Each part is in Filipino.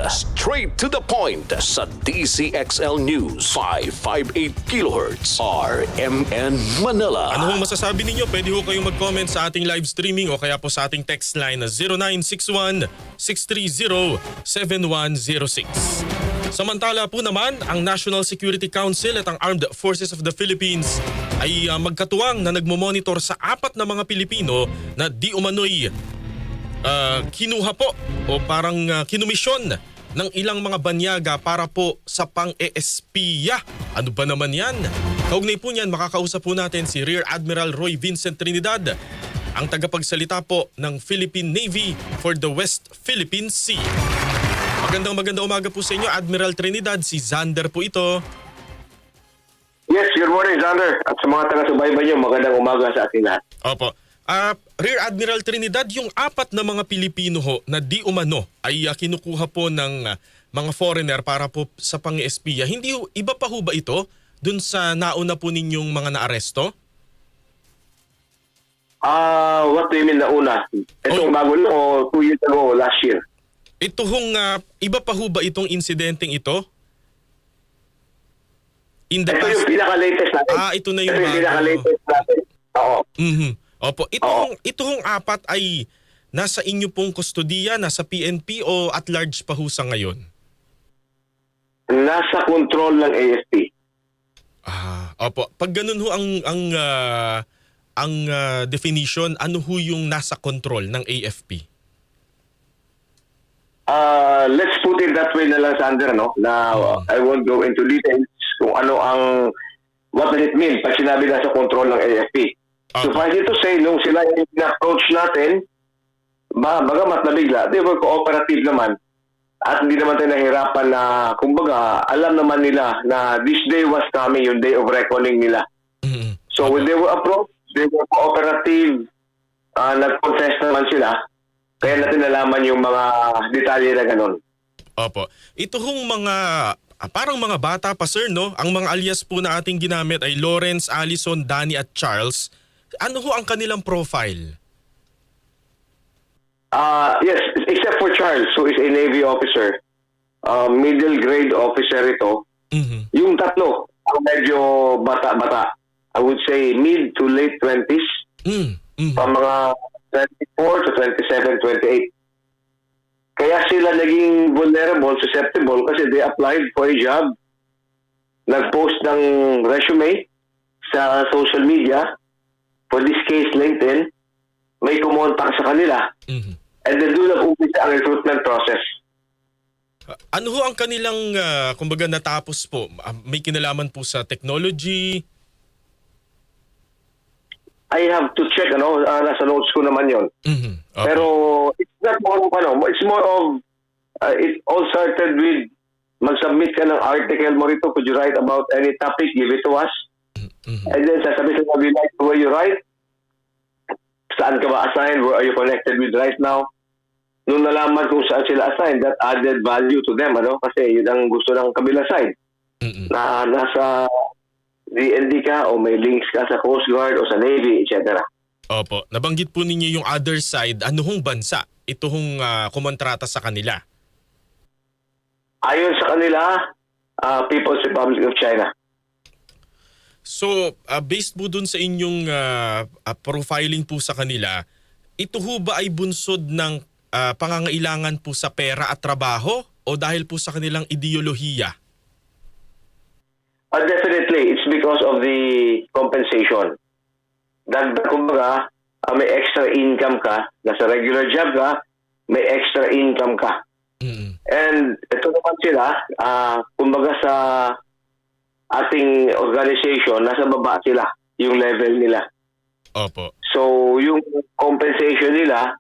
straight to the point sa DCXL News 558 kHz RMN Manila. Ano hong masasabi ninyo? Pwede ho kayong mag-comment sa ating live streaming o kaya po sa ating text line na 0961-630-7106. Samantala po naman, ang National Security Council at ang Armed Forces of the Philippines ay magkatuwang na nagmomonitor sa 4 na mga Pilipino na di umano'y kinuha po o parang kinumisyon ng ilang mga banyaga para po sa pang-espiya. Ano ba naman yan? Kaugnay po niyan, makakausap po natin si Rear Admiral Roy Vincent Trinidad, ang tagapagsalita po ng Philippine Navy for the West Philippine Sea. Magandang umaga po sa inyo, Admiral Trinidad. Si Xander po ito. Yes, good morning, Xander. At sa mga taga-subaybay niyo, magandang umaga sa ating lahat. Opo. Rear Admiral Trinidad, yung 4 na mga Pilipino ho na di umano ay kinukuha po ng mga foreigner para po sa pang-espiya. Hindi iba pa ho ba ito dun sa nauna po ninyong mga naaresto? What do you mean nauna? Itong bago lang o 2 years ago, last year? Ito hong, iba pa ho ba itong insidenteng ito? In the Ito past? yung pinaka-latest natin. Ito na yung Ito yung pinaka-latest natin. Oo. Mhm. Opo, ito hong 4 ay nasa inyo pong kustodiya, nasa PNP o at large pa ho sa ngayon? Nasa control ng AFP. Opo. Pag ganun ho ang definition, ano ho yung nasa control ng AFP? Let's put it that way na lang, Sander, no? Na I won't go into details kung ano what does it mean pag sinabi nasa control ng AFP. Suffice it to say, nung sila yung na-approach natin, bagamat nabigla, they were cooperative naman. At hindi naman tayo nahirapan na, kumbaga, alam naman nila na this day was coming, yung day of reckoning nila. Mm-hmm. So when they were approached, they were cooperative, nag-confess naman sila, kaya natin nalaman yung mga detalye na ganun. Opo. Ito hong mga, parang mga bata pa sir, no? Ang mga alias po na ating ginamit ay Lawrence, Allison, Danny at Charles. Ano ho ang kanilang profile? Yes, except for Charles, who is a Navy officer, middle grade officer ito. Mm-hmm. Yung tatlo, ang medyo bata-bata. I would say mid to late 20s. Mm-hmm. Pa mga 24 to 27, 28. Kaya sila naging vulnerable, susceptible kasi they applied for a job. Nag-post ng resume sa social media. For this case, LinkedIn, may kumontak sa kanila. Mm-hmm. And then doon nag-umpisa ang recruitment process. Ano ho ang kanilang, kumbaga natapos po? May kinalaman po sa technology? I have to check, nasa notes ko naman yon. Mm-hmm. Okay. Pero it's not more of, it's more of, it all started with, mag-submit ka ng article mo rito, could you write about any topic, give it to us. Mm-hmm. And then sasabihin sa we like the way you write, saan ka ba assigned, where are you connected with right now. Nung nalaman kung saan sila assigned, that added value to them, kasi yun ang gusto ng kabilang side. Mm-hmm. Na nasa DND ka o may links ka sa Coast Guard o sa Navy, etc. Opo. Nabanggit po ninyo yung other side. Ano hong bansa? Ito hong kumontrata sa kanila? Ayon sa kanila, People's Republic of China. So, based po dun sa inyong profiling po sa kanila, ito ho ba ay bunsod ng pangangailangan po sa pera at trabaho o dahil po sa kanilang ideolohiya? Definitely, it's because of the compensation. Kumbaga, may extra income ka, nasa regular job ka, may extra income ka. Mm-hmm. And ito naman sila, kumbaga sa ating organization, nasa baba sila, yung level nila. Opo. So, yung compensation nila,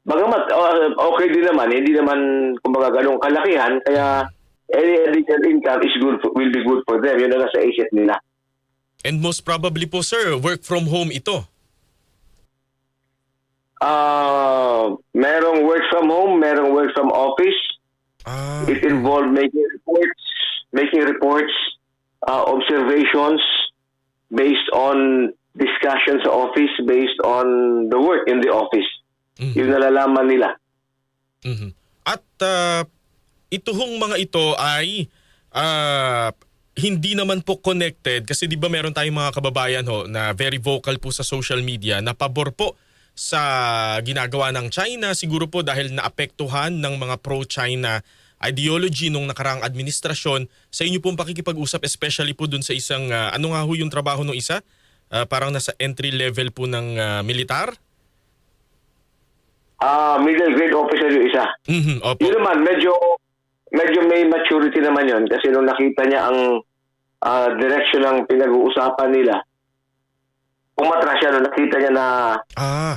bagamat okay din naman, hindi naman, kumbaga, ganong kalakihan, kaya any additional income is good, will be good for them. Yun na nasa isip nila. And most probably po, sir, work from home ito. Merong work from home, merong work from office. It involved making reports, observations based on discussions sa office, based on the work in the office. Mm-hmm. Yung nalalaman nila. Mm-hmm. At ito hong mga ito ay hindi naman po connected kasi di ba meron tayong mga kababayan ho na very vocal po sa social media na pabor po sa ginagawa ng China siguro po dahil naapektuhan ng mga pro-China ideology nung nakaraang administrasyon. Sa inyo pong pakikipag-usap especially po dun sa isang ano nga ho yung trabaho ng isa? Parang nasa entry level po ng militar? Middle grade officer yung isa. Opo. Yun naman, medyo may maturity naman yun kasi nung nakita niya ang direction ng pinag-uusapan nila, umatras siya nung nakita niya na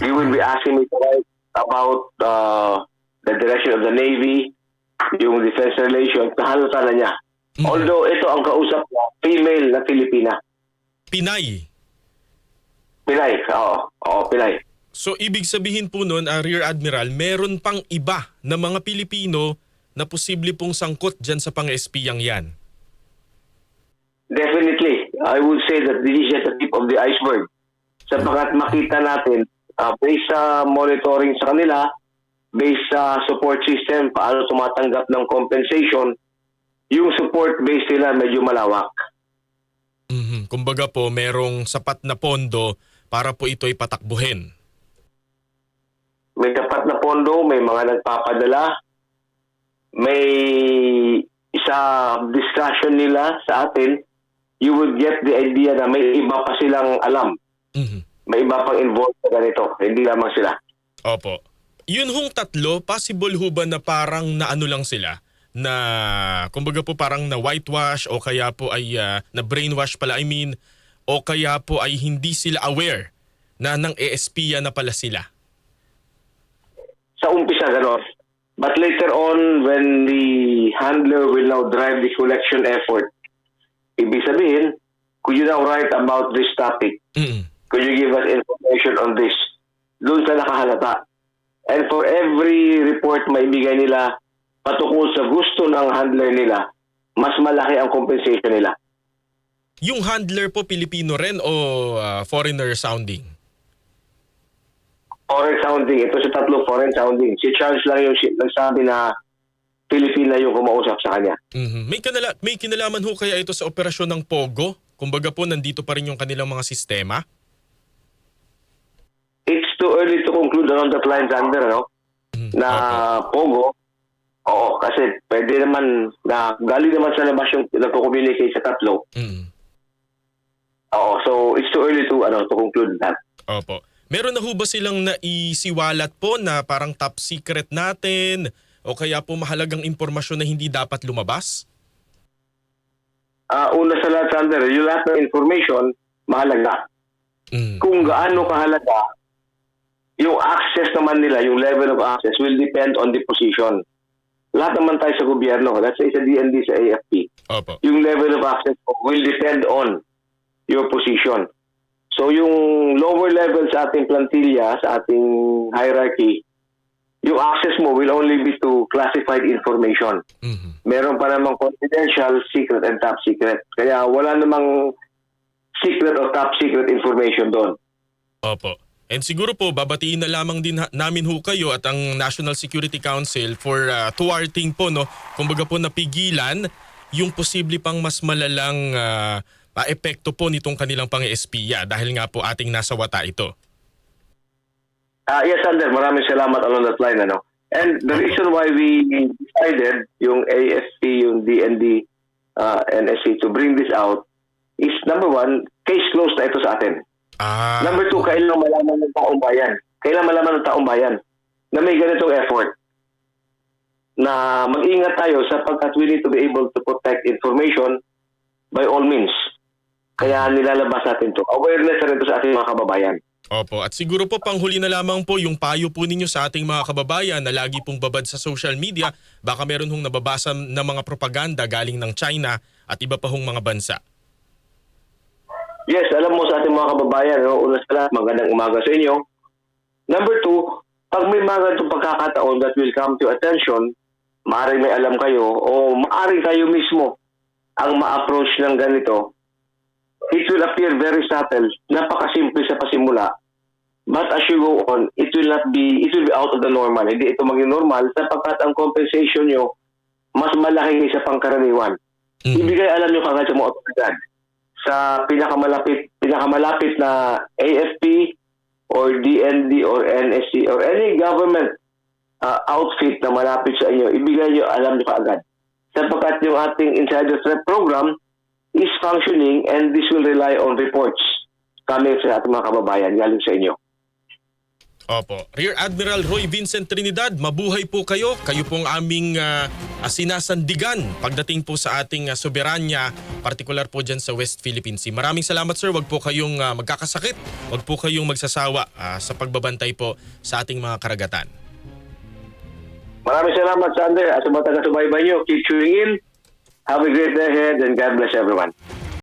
you will be asking me to write about the direction of the Navy, yung defense relations, nahalata na niya. Although ito ang kausap niya, female na Filipina. Pinay. Pinay, oo, Pinay. So ibig sabihin po nun, Rear Admiral, meron pang iba na mga Pilipino na posible pong sangkot dyan sa pang-espiyang yan. Definitely. I would say that this is just the tip of the iceberg. Sapagkat makita natin, based sa monitoring sa kanila, based sa support system, paano tumatanggap ng compensation, yung support base nila medyo malawak. Kumbaga po, merong sapat na pondo para po ito'y patakbuhin. May tapat na pondo, may mga nagpapadala, may isa discussion nila sa atin, you would get the idea na may iba pa silang alam. May iba pang involved sa ganito, hindi lamang sila. Opo. Yun hong tatlo, possible ho ba na parang naano lang sila? Na kumbaga po parang na whitewash o kaya po ay na brainwash pala, I mean, o kaya po ay hindi sila aware na nang ESPya na pala sila? Sa umpisa, gano'n. But later on, when the handler will now drive the collection effort, ibig sabihin, could you now write about this topic? Could you give us information on this? Doon sa nakahalata. And for every report maibigay nila patukol sa gusto ng handler nila, mas malaki ang compensation nila. Yung handler po Pilipino rin o foreigner sounding? Foreign sounding. Ito sa tatlo foreign sounding. Si Charles lang yung nagsabi na Pilipina yung kumausap sa kanya. May kinalaman ho kaya ito sa operasyon ng Pogo? Kumbaga po nandito pa rin yung kanilang mga sistema? It's too early to conclude along that line, Sander, no? Na Pogo, oo, kasi pwede naman, na galing naman sa labas yung nagko-communicate sa tatlo. Oo, so it's too early to conclude that. Opo. Meron na ho ba silang naisiwalat po na parang top secret natin o kaya po mahalagang impormasyon na hindi dapat lumabas? Una sa lahat, Sander, yung lahat ng information, mahalaga. Kung gaano kahalaga, yung access naman nila, yung level of access will depend on the position. Lahat naman tayo sa gobyerno, let's say sa DND, sa AFP. Opo. Yung level of access will depend on your position. So yung lower level sa ating plantilla, sa ating hierarchy, yung access mo will only be to classified information. Meron pa namang confidential, secret, and top secret. Kaya wala namang secret or top secret information doon. Opo. And siguro po, babatiin na lamang din namin ho kayo at ang National Security Council for thwarting po, no? Kumbaga po napigilan yung posible pang mas malalang epekto po nitong kanilang pang-espiya dahil nga po ating nasa wata ito. Yes, Sander, maraming salamat along that line. And the reason why we decided yung AFP, yung DND, NSC to bring this out is number one, case closed na ito sa atin. Number two, kailangan malaman ng taong bayan. Kailangan malaman ng taong bayan na may ganitong effort na mag-ingat tayo sapagkat we need to be able to protect information by all means. Kaya nilalabas natin to. Awareness na rin to sa ating mga kababayan. Opo. At siguro po panghuli na lamang po yung payo po ninyo sa ating mga kababayan na lagi pong babad sa social media. Baka meron hong nababasa na mga propaganda galing ng China at iba pa hong mga bansa. Yes, alam mo sa ating mga kababayan, una sa lahat, magandang umaga sa inyo. Number two, pag may mga ganitong pagkakataon that will come to attention, maaaring may alam kayo o maaaring kayo mismo ang ma-approach ng ganito, it will appear very subtle, napakasimple sa pasimula. But as you go on, it will be out of the normal. Hindi ito maging normal sapagkat ang compensation nyo mas malaking isa pang karaniwan. Ibigay alam nyo kagad sa mga otoridad sa pinakamalapit na AFP or DND or NSC or any government outfit na malapit sa inyo, ibigay nyo alam nyo kaagad. Sapagkat yung ating insider threat program is functioning and this will rely on reports coming sa ating mga kababayan galing sa inyo. Opo. Rear Admiral Roy Vincent Trinidad, mabuhay po kayo. Kayo pong aming sinasandigan pagdating po sa ating soberanya, partikular po dyan sa West Philippine Sea. Maraming salamat sir. Huwag po kayong magkakasakit. Huwag po kayong magsasawa sa pagbabantay po sa ating mga karagatan. Maraming salamat, Sander. At sa mga taga-subaybay nyo, keep tuning in. Have a great day ahead and God bless everyone.